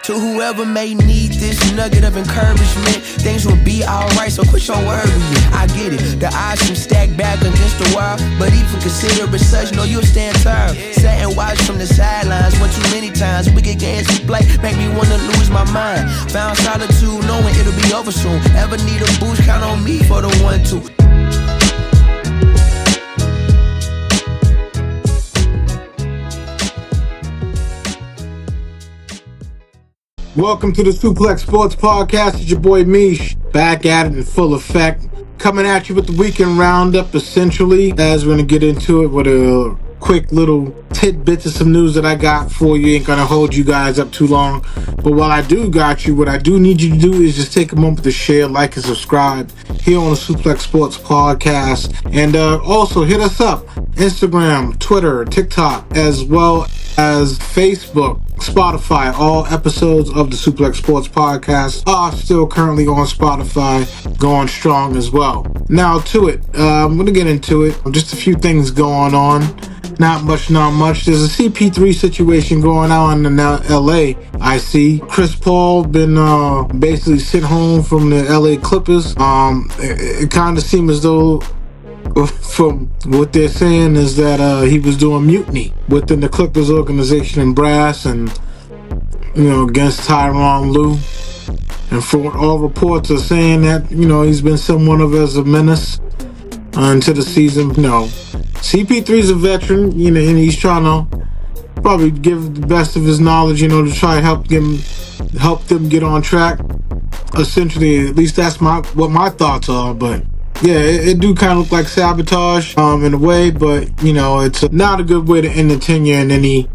To whoever may need this nugget of encouragement, things will be alright, so quit your worrying. I get it, the odds seem stacked back against the wall, but even consider it such, know you'll stand tall. Sat and watch from the sidelines one too many times. Wicked games we play make me wanna lose my mind. Found solitude knowing it'll be over soon. Ever need a boost, count on me for the 1-2. Welcome to the Suplex Sports Podcast. It's your boy Mish, back at it in full effect. Coming at you with the weekend roundup, essentially, as we're going to get into it with a quick little tidbits of some news that I got for you. Ain't going to hold you guys up too long. But while I do got you, what I do need you to do is just take a moment to share, like, and subscribe here on the Suplex Sports Podcast. And also hit us up, Instagram, Twitter, TikTok, as well as Facebook, Spotify. All episodes of the Suplex Sports Podcast are still currently on Spotify, going strong as well. Now to it, I'm going to get into it. Just a few things going on. Not much. There's a CP3 situation going on in LA. I see Chris Paul been basically sent home from the LA Clippers. It kind of seems as though, from what they're saying, is that he was doing mutiny within the Clippers organization and brass, and against Tyronn Lue. And from what all reports are saying, that he's been somewhat of as a menace into the season. CP3's a veteran, and he's trying to probably give the best of his knowledge, to try help them get on track. Essentially, at least that's what my thoughts are. But yeah, it do kind of look like sabotage in a way, but it's not a good way to end the tenure in any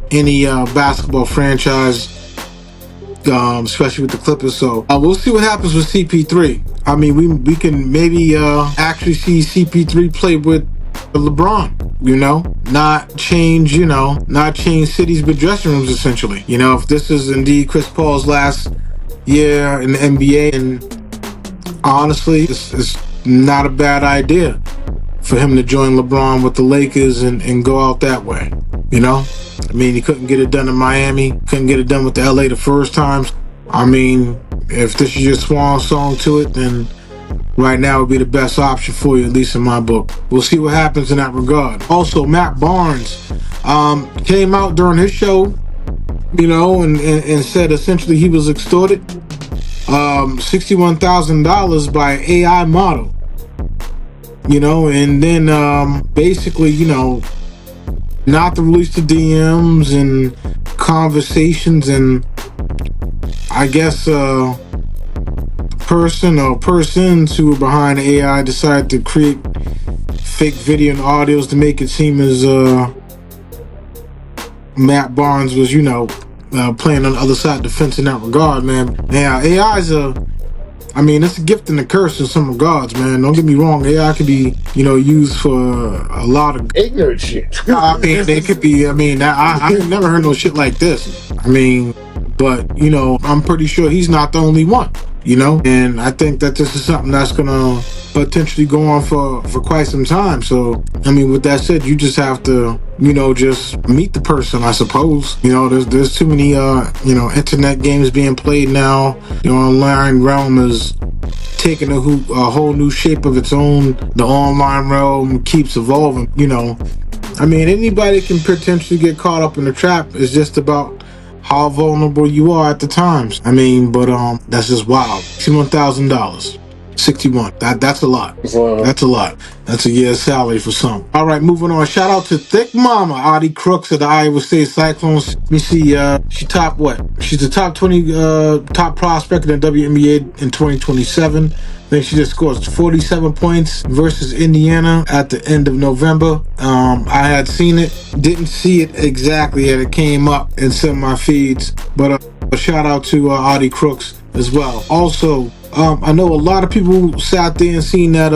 basketball franchise, especially with the Clippers. So we'll see what happens with CP3. I mean, we can maybe actually see CP3 play with LeBron, not change cities but dressing rooms, essentially. If this is indeed Chris Paul's last year in the NBA, and honestly, it's not a bad idea for him to join LeBron with the Lakers and go out that way. I mean, he couldn't get it done in Miami, couldn't get it done with the LA the first times. I mean, if this is your swan song to it, then right now would be the best option for you, at least in my book. We'll see what happens in that regard. Also, Matt Barnes came out during his show, and said essentially he was extorted $61,000 by an AI model. And then basically, not to release the DMs and conversations, and I guess person or persons who were behind the AI decided to create fake video and audios to make it seem as Matt Barnes was, playing on the other side of the fence in that regard, man. Now, AI's it's a gift and a curse in some regards, man. Don't get me wrong. AI could be, used for a lot of ignorant shit. They could be. I've never heard no shit like this. But I'm pretty sure he's not the only one. And I think that this is something that's gonna potentially go on for quite some time. So, with that said, you just have to, just meet the person, I suppose. There's too many, internet games being played now. The online realm is taking a whole new shape of its own. The online realm keeps evolving, anybody can potentially get caught up in the trap. It's just about how vulnerable you are at the times. But that's just wild. $61,000. 61. That's a lot. Wow. That's a lot. That's a year's salary for some. All right, moving on. Shout out to Thick Mama, Audie Crooks of the Iowa State Cyclones. Let me see. She top what? She's the top 20 top prospect in the WNBA in 2027. Then she just scored 47 points versus Indiana at the end of November. I had seen it, didn't see it exactly as it came up in some of my feeds, but a shout out to Audie Crooks as well. Also, I know a lot of people sat there and seen that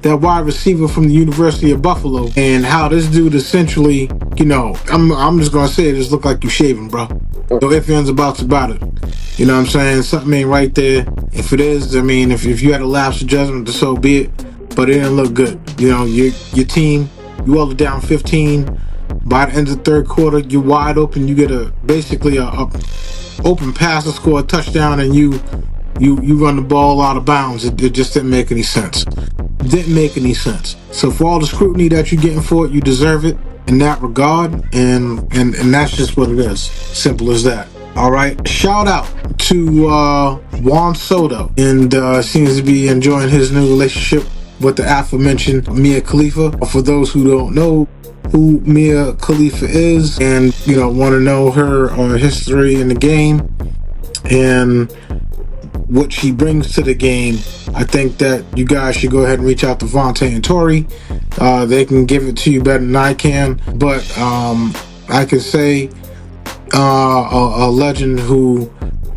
wide receiver from the University of Buffalo, and how this dude essentially, I'm just gonna say it, just look like you shaving, bro. No ifs, ands, about it. You know what I'm saying? Something ain't right there. If it is, if you had a lapse of judgment, then so be it. But it didn't look good. Your team, you all are down 15. By the end of the third quarter, you're wide open. You get basically a open pass to score a touchdown and you run the ball out of bounds. It just didn't make any sense. Didn't make any sense. So for all the scrutiny that you're getting for it, you deserve it in that regard, and that's just what it is. Simple as that. All right. Shout out to Juan Soto, and seems to be enjoying his new relationship with the aforementioned Mia Khalifa. For those who don't know who Mia Khalifa is, and want to know her history in the game and what she brings to the game, I think that you guys should go ahead and reach out to Vontae and Tori. They can give it to you better than I can, but I can say a legend who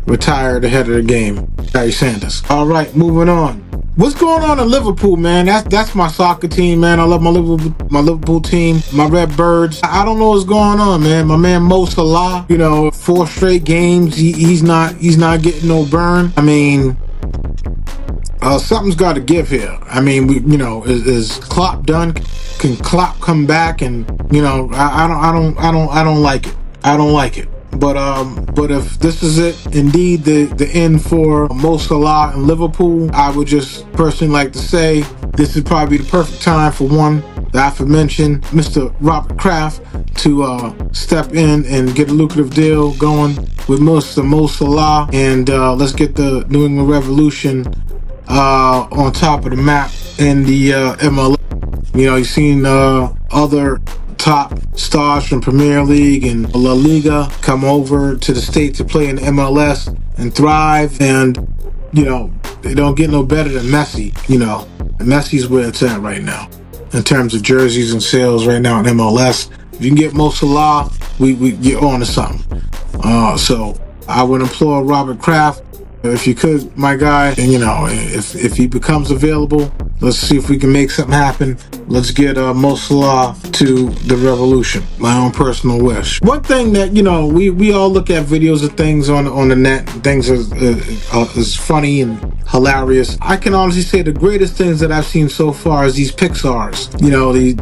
retired ahead of the game, Barry Sanders. All right, moving on. What's going on in Liverpool, man? That's my soccer team, man. I love my Liverpool team, my Red Birds. I don't know what's going on, man. My man Mo Salah, 4 straight games. He's not getting no burn. I mean, something's got to give here. I mean, is Klopp done? Can Klopp come back? And I don't like it. I don't like it. But if this is it, indeed, the end for Mo Salah and Liverpool, I would just personally like to say this is probably the perfect time for the aforementioned Mr. Robert Kraft to step in and get a lucrative deal going with Mr. Mo Salah, and let's get the New England Revolution on top of the map in the MLS. You've seen other top stars from Premier League and La Liga come over to the state to play in MLS and thrive, and they don't get no better than Messi. Messi's where it's at right now in terms of jerseys and sales right now in MLS. If you can get Mo Salah, we get on to something. So I would implore Robert Kraft, if you could, my guy, and if he becomes available, let's see if we can make something happen. Let's get Mo Salah to the Revolution. My own personal wish. One thing that we all look at videos of things on the net. Things is funny and hilarious. I can honestly say the greatest things that I've seen so far is these Pixars.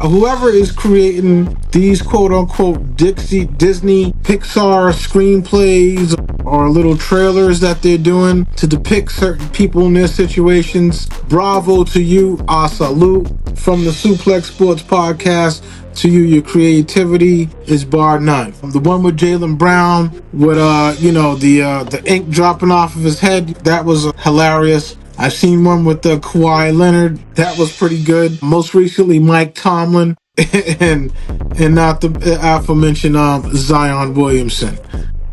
Whoever is creating these quote unquote Disney Pixar screenplays or little trailers that they're doing to depict certain people in their situations. Bravo to you. A salute from the Suplex Sports Podcast to you. Your creativity is bar none. The one with Jaylen Brown with the ink dropping off of his head, that was hilarious. I've seen one with Kawhi Leonard, that was pretty good. Most recently, Mike Tomlin and not the aforementioned Zion Williamson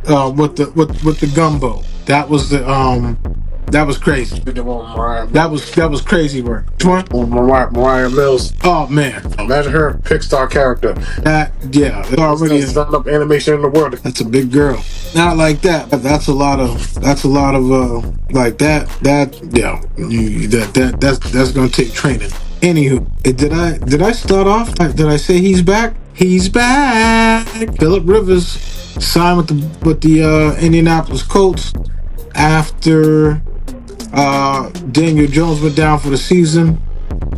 with the gumbo. That was that was crazy. That was crazy work. Which one? Mariah Mills. Oh man, Imagine her Pixar character. It's already a stand-up animation in the world. That's a big girl. Not like that. That's a lot of like that. That's gonna take training. Anywho, did I start off? Did I say he's back? He's back. Phillip Rivers signed with the Indianapolis Colts after Daniel Jones went down for the season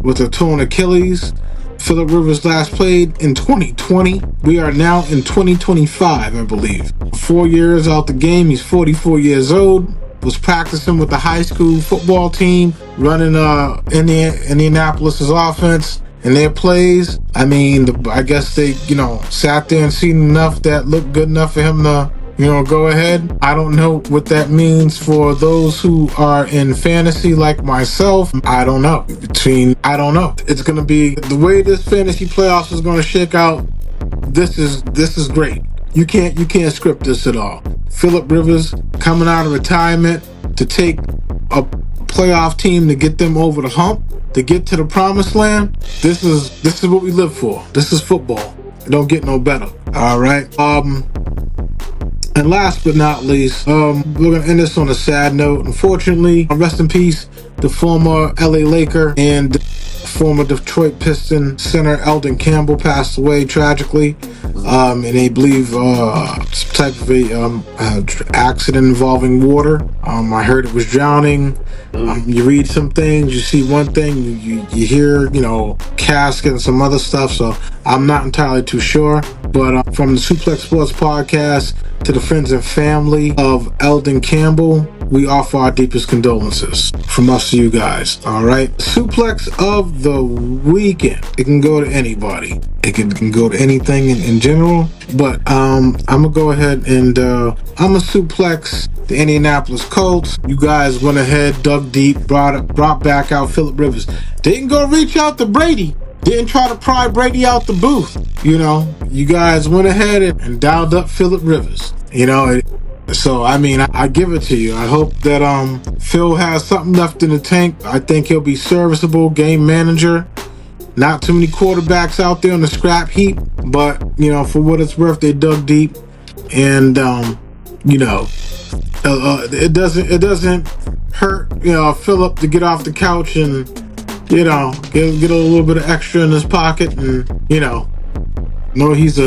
with a torn Achilles. Phillip Rivers last played in 2020. We are now in 2025, I believe. 4 years out the game. He's 44 years old. Was practicing with the high school football team, running Indianapolis's offense and their plays. I mean, I guess they, sat there and seen enough that looked good enough for him to, go ahead. I don't know what that means for those who are in fantasy like myself. I don't know. It's going to be the way this fantasy playoffs is going to shake out. This is great. You can't script this at all. Phillip Rivers coming out of retirement to take a playoff team to get them over the hump, to get to the promised land. This is what we live for. This is football. It don't get no better. All right. And last but not least, we're gonna end this on a sad note. Unfortunately, rest in peace, the former LA Laker and former Detroit Piston center Eldon Campbell passed away tragically. And they believe some type of a accident involving water. I heard it was drowning. You read some things, you see one thing, you hear, casket and some other stuff. So I'm not entirely too sure. But from the Suplex Sports Podcast to the friends and family of Eldon Campbell, we offer our deepest condolences from us to you guys. All right. Suplex of the weekend. It can go to anybody. It can go to anything in general. But I'm gonna go ahead and I'm gonna suplex the Indianapolis Colts. You guys went ahead, dug deep, brought back out Phillip Rivers. Didn't go reach out to Brady. Didn't try to pry Brady out the booth. You guys went ahead and dialed up Phillip Rivers. So, I give it to you. I hope that Phil has something left in the tank. I think he'll be serviceable game manager. Not too many quarterbacks out there on the scrap heap, but for what it's worth, they dug deep, and it doesn't hurt Phillip to get off the couch and get a little bit of extra in his pocket, and he's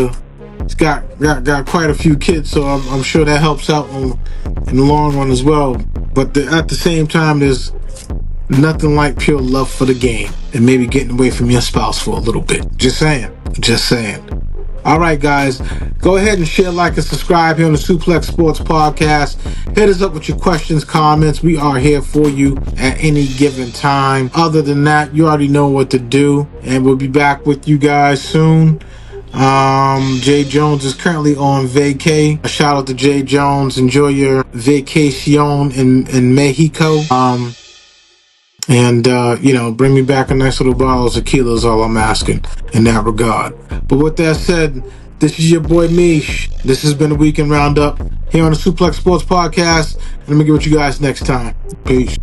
got quite a few kids, so I'm sure that helps out in the long run as well. But at the same time, there's nothing like pure love for the game and maybe getting away from your spouse for a little bit. Just saying. All right, guys, go ahead and share, like, and subscribe here on the Suplex Sports Podcast. Hit us up with your questions, comments. We are here for you at any given time. Other than that, you already know what to do, and we'll be back with you guys soon. Jay Jones is currently on vacay. A shout out to Jay Jones. Enjoy your vacation in Mexico. And bring me back a nice little bottle of tequila is all I'm asking in that regard. But with that said, this is your boy Mish. This has been the Weekend Roundup here on the Suplex Sports Podcast. And I'm going to get with you guys next time. Peace.